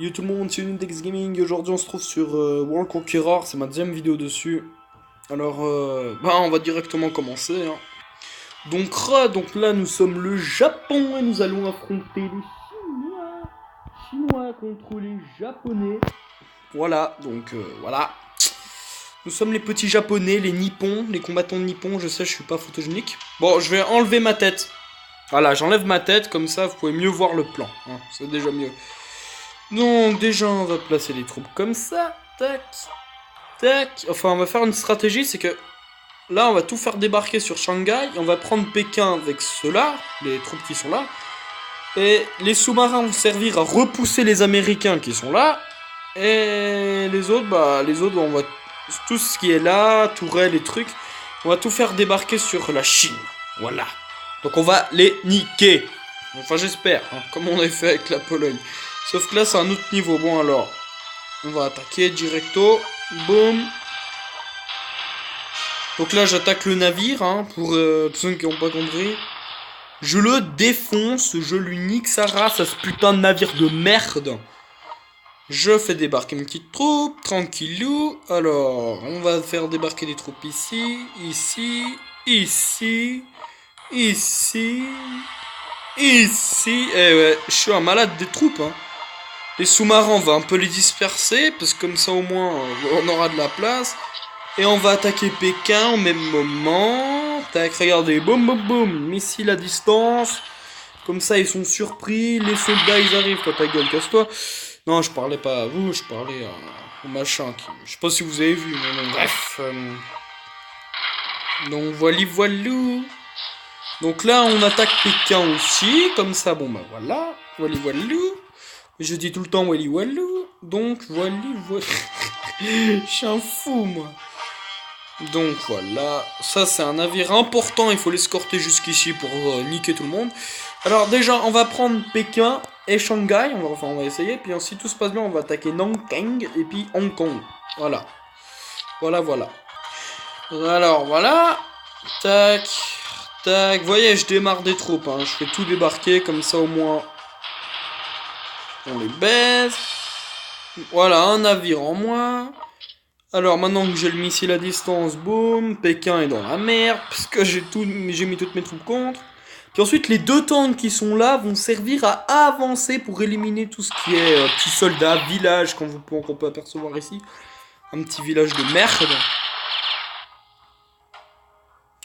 Yo tout le monde, c'est Unindex Gaming. Aujourd'hui on se trouve sur World Conqueror, c'est ma deuxième vidéo dessus. Alors on va directement commencer. Hein. Donc là nous sommes le Japon et nous allons affronter les Chinois contre les Japonais. Voilà, donc voilà. Nous sommes les petits Japonais, les Nippons, les combattants nippons. Je sais, je suis pas photogénique. Bon, je vais enlever ma tête. Voilà, j'enlève ma tête, comme ça vous pouvez mieux voir le plan. Hein, c'est déjà mieux. Donc déjà on va placer les troupes comme ça, tac, tac. Enfin on va faire une stratégie, c'est que là on va tout faire débarquer sur Shanghai, on va prendre Pékin avec ceux-là, les troupes qui sont là, et les sous-marins vont servir à repousser les Américains qui sont là, et les autres, on va tout ce qui est là, tourelles et trucs, on va tout faire débarquer sur la Chine, voilà. Donc on va les niquer, enfin j'espère, hein, comme on a fait avec la Pologne. Sauf que là, c'est un autre niveau. Bon, alors, on va attaquer directo. Boum. Donc là, j'attaque le navire, hein, pour tous ceux qui n'ont pas compris. Je le défonce, je lui nique sa race à ce putain de navire de merde. Je fais débarquer mes petites troupes, tranquillou. Alors, on va faire débarquer des troupes ici, ici, ici, ici, ici. Eh ouais, je suis un malade des troupes, hein. Les sous-marins, on va un peu les disperser, parce que comme ça au moins on aura de la place. Et on va attaquer Pékin au même moment. Tac, regardez, boum boum boum, missile à distance. Comme ça ils sont surpris, les soldats ils arrivent, toi ta gueule, casse-toi. Non, je parlais pas à vous, je parlais au machin. Je sais pas si vous avez vu, mais bon, bref. Donc voilou. Donc là on attaque Pékin aussi, comme ça, bon bah voilà, voilou. Je dis tout le temps Wally Wallou, donc voilà. Je suis un fou, moi. Donc voilà, ça c'est un navire important, il faut l'escorter jusqu'ici pour niquer tout le monde. Alors déjà, on va prendre Pékin et Shanghai, on va essayer, puis si tout se passe bien, on va attaquer Nanking et puis Hong Kong. Voilà. Voilà. Alors voilà, tac, tac, vous voyez, je démarre des troupes, hein. Je fais tout débarquer, comme ça au moins... On les baise. Voilà, un navire en moins. Alors maintenant que j'ai le missile à distance, boum, Pékin est dans la merde, parce que j'ai mis toutes mes troupes contre. Puis ensuite, les deux tanks qui sont là vont servir à avancer pour éliminer tout ce qui est petits soldats, village, qu'on peut apercevoir ici. Un petit village de merde.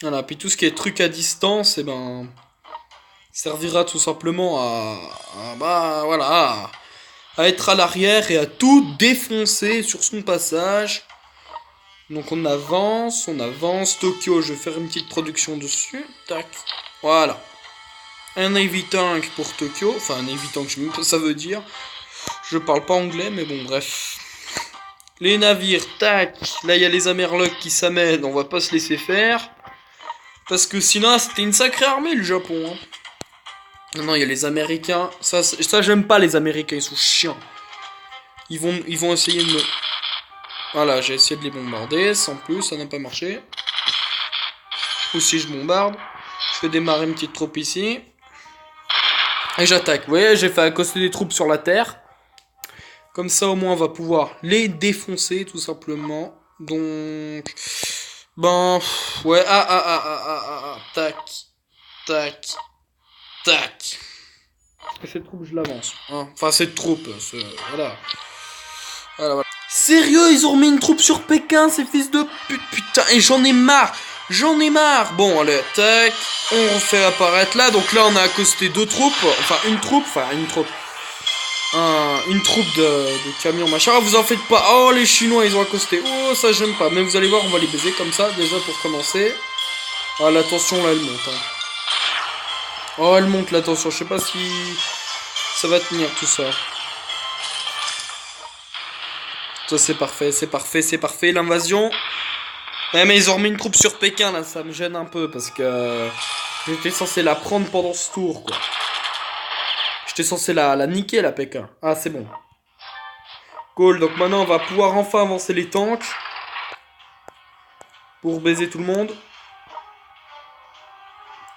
Voilà, puis tout ce qui est truc à distance, servira tout simplement à être à l'arrière et à tout défoncer sur son passage. Donc on avance. Tokyo, je vais faire une petite production dessus. Tac. Voilà. Un Navy Tank pour Tokyo. Enfin, un Navy Tank, je sais même pas ce que ça veut dire. Je parle pas anglais, mais bon, bref. Les navires, tac. Là, il y a les Amerlocs qui s'amènent. On va pas se laisser faire. Parce que sinon, c'était une sacrée armée, le Japon. Hein. Non, il y a les Américains. Ça j'aime pas les Américains, ils sont chiants. Ils vont essayer de me... Voilà, j'ai essayé de les bombarder, sans plus, ça n'a pas marché. Ou si je bombarde, je fais démarrer une petite troupe ici. Et j'attaque. Vous voyez, j'ai fait accoster des troupes sur la terre. Comme ça, au moins, on va pouvoir les défoncer, tout simplement. Donc... Ouais, tac. Et cette troupe, je l'avance. Hein. Enfin, cette troupe, voilà. Voilà. Sérieux, ils ont remis une troupe sur Pékin, ces fils de pute, putain, et j'en ai marre. Bon, allez, tac, on refait apparaître là, donc là, on a accosté deux troupes, une troupe de camions, machin. Ah, vous en faites pas, oh, les Chinois, ils ont accosté, oh, ça, j'aime pas, mais vous allez voir, on va les baiser comme ça, déjà, pour commencer. Ah, la tension, là, elle monte, hein. Oh, elle monte, la tension, je sais pas si ça va tenir, tout ça. Ça c'est parfait, l'invasion. Ouais, mais ils ont remis une troupe sur Pékin là, ça me gêne un peu parce que j'étais censé la prendre pendant ce tour quoi. J'étais censé la niquer la Pékin. Ah c'est bon. Cool, donc maintenant on va pouvoir enfin avancer les tanks. Pour baiser tout le monde.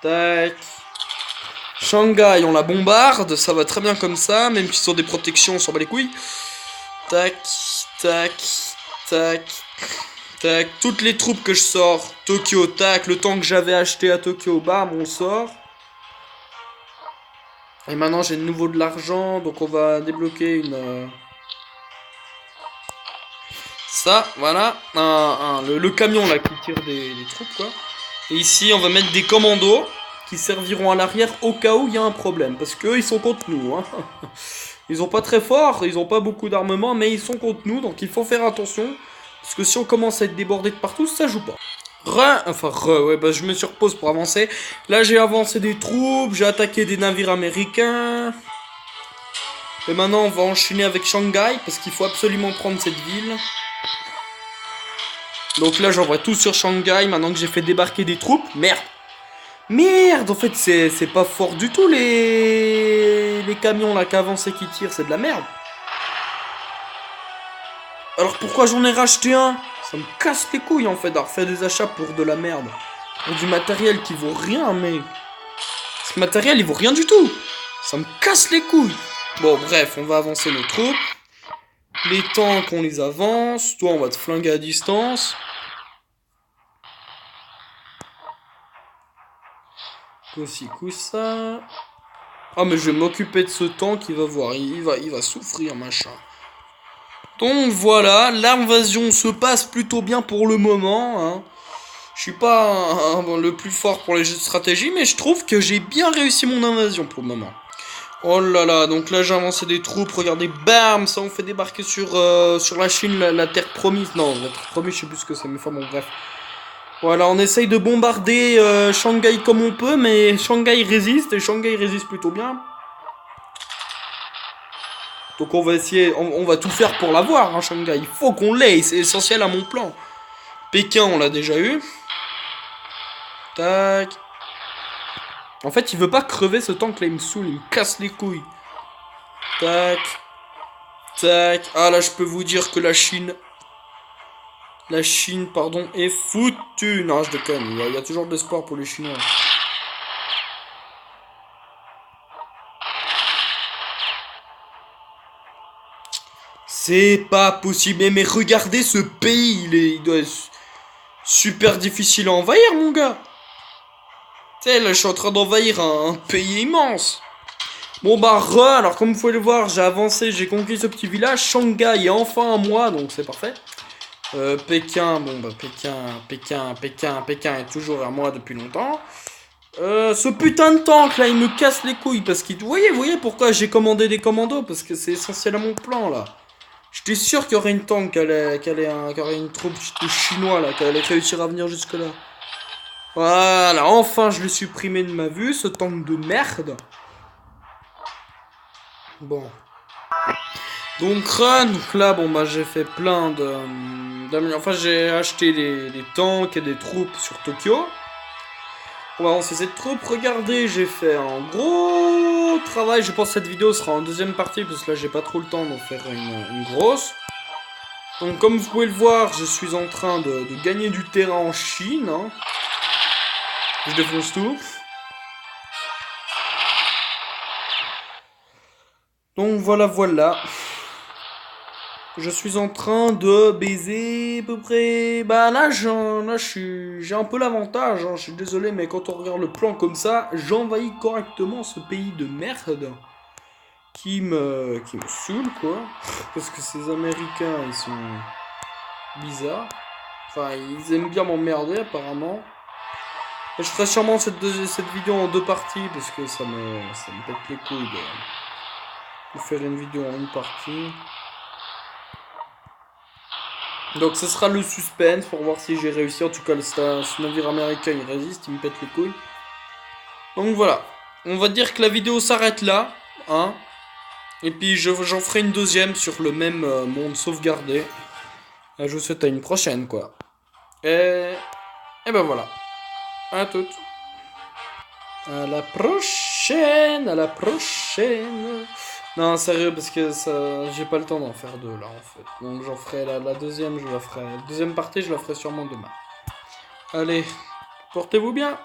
Tac. Shanghai, on la bombarde, ça va très bien comme ça, même s'ils ont des protections, on s'en bat les couilles. Tac, tac, tac, tac. Toutes les troupes que je sors. Tokyo, tac, le temps que j'avais acheté à Tokyo, bam, on sort. Et maintenant j'ai de nouveau de l'argent, donc on va débloquer une... Ça, voilà, le camion là qui tire des troupes quoi. Et ici on va mettre des commandos qui serviront à l'arrière au cas où il y a un problème. Parce qu'eux ils sont contre nous. Hein. Ils sont pas très forts, ils ont pas beaucoup d'armement, mais ils sont contre nous, donc il faut faire attention. Parce que si on commence à être débordé de partout, ça joue pas. Ouais, bah je me surpose pour avancer. Là j'ai avancé des troupes, j'ai attaqué des navires américains. Et maintenant on va enchaîner avec Shanghai, parce qu'il faut absolument prendre cette ville. Donc là j'envoie tout sur Shanghai, maintenant que j'ai fait débarquer des troupes. Merde, en fait c'est pas fort du tout les camions là qui avancent et qui tirent, c'est de la merde. Alors pourquoi j'en ai racheté un? Ça me casse les couilles en fait d'avoir fait des achats pour de la merde. Pour du matériel qui vaut rien, mais... Ce matériel il vaut rien du tout. Ça me casse les couilles. Bon bref, on va avancer nos troupes. Les tanks on les avance. Toi on va te flinguer à distance. Aussi coup ça. Ah mais je vais m'occuper de ce tank, il va voir, il va souffrir machin. Donc voilà, l'invasion se passe plutôt bien pour le moment. Hein. Je suis pas le plus fort pour les jeux de stratégie, mais je trouve que j'ai bien réussi mon invasion pour le moment. Oh là là, donc là j'ai avancé des troupes, regardez, bam, ça on fait débarquer sur la Chine, la terre promise. Non, la terre promise, je sais plus ce que c'est, mais enfin bon, bref. Voilà, on essaye de bombarder Shanghai comme on peut, mais Shanghai résiste, et Shanghai résiste plutôt bien. Donc on va essayer, on va tout faire pour l'avoir, hein, Shanghai. Il faut qu'on l'ait, c'est essentiel à mon plan. Pékin, on l'a déjà eu. Tac. En fait, il veut pas crever ce tank là, il me saoule, il me casse les couilles. Tac. Tac. Ah là, je peux vous dire que la Chine, pardon, est foutue. Non, je déconne, il y a toujours de l'espoir pour les Chinois. C'est pas possible. Mais regardez ce pays, il doit être super difficile à envahir, mon gars. Tu sais, là, je suis en train d'envahir un pays immense. Bon, bah, alors comme vous pouvez le voir, j'ai avancé, j'ai conquis ce petit village. Shanghai est enfin à moi, donc c'est parfait. Pékin, bon, bah, Pékin est toujours à moi depuis longtemps. Ce putain de tank, là, il me casse les couilles, parce qu'il... Vous voyez pourquoi j'ai commandé des commandos, parce que c'est essentiel à mon plan, là. J'étais sûr qu'il y aurait une tank, qu'il y aurait une troupe de chinois, là, qui allait réussir à venir jusque-là. Voilà, enfin je l'ai supprimé de ma vue, ce tank de merde. Bon. Donc là, bon bah j'ai fait plein enfin j'ai acheté des tanks et des troupes sur Tokyo. On va avancer cette troupe, regardez, j'ai fait un gros travail. Je pense que cette vidéo sera en deuxième partie, parce que là j'ai pas trop le temps d'en faire une grosse. Donc comme vous pouvez le voir, je suis en train de gagner du terrain en Chine. Hein. Je défonce tout. Donc voilà. Je suis en train de baiser à peu près... Bah là j'ai un peu l'avantage, hein. Je suis désolé, mais quand on regarde le plan comme ça, j'envahis correctement ce pays de merde. Qui me saoule, quoi. Parce que ces Américains, ils sont bizarres. Enfin, ils aiment bien m'emmerder, apparemment. Et je ferai sûrement cette vidéo en deux parties, parce que ça me pète les couilles de faire une vidéo en une partie. Donc ce sera le suspense pour voir si j'ai réussi. En tout cas, ce navire américain, il résiste, il me pète les couilles. Donc voilà. On va dire que la vidéo s'arrête là. Hein. Et puis j'en ferai une deuxième sur le même monde sauvegardé. Et je vous souhaite à une prochaine, quoi. Et ben voilà. À toutes. À la prochaine. Non, sérieux, parce que ça, j'ai pas le temps d'en faire deux, là, en fait. Donc j'en ferai la deuxième, la deuxième partie, je la ferai sûrement demain. Allez, portez-vous bien.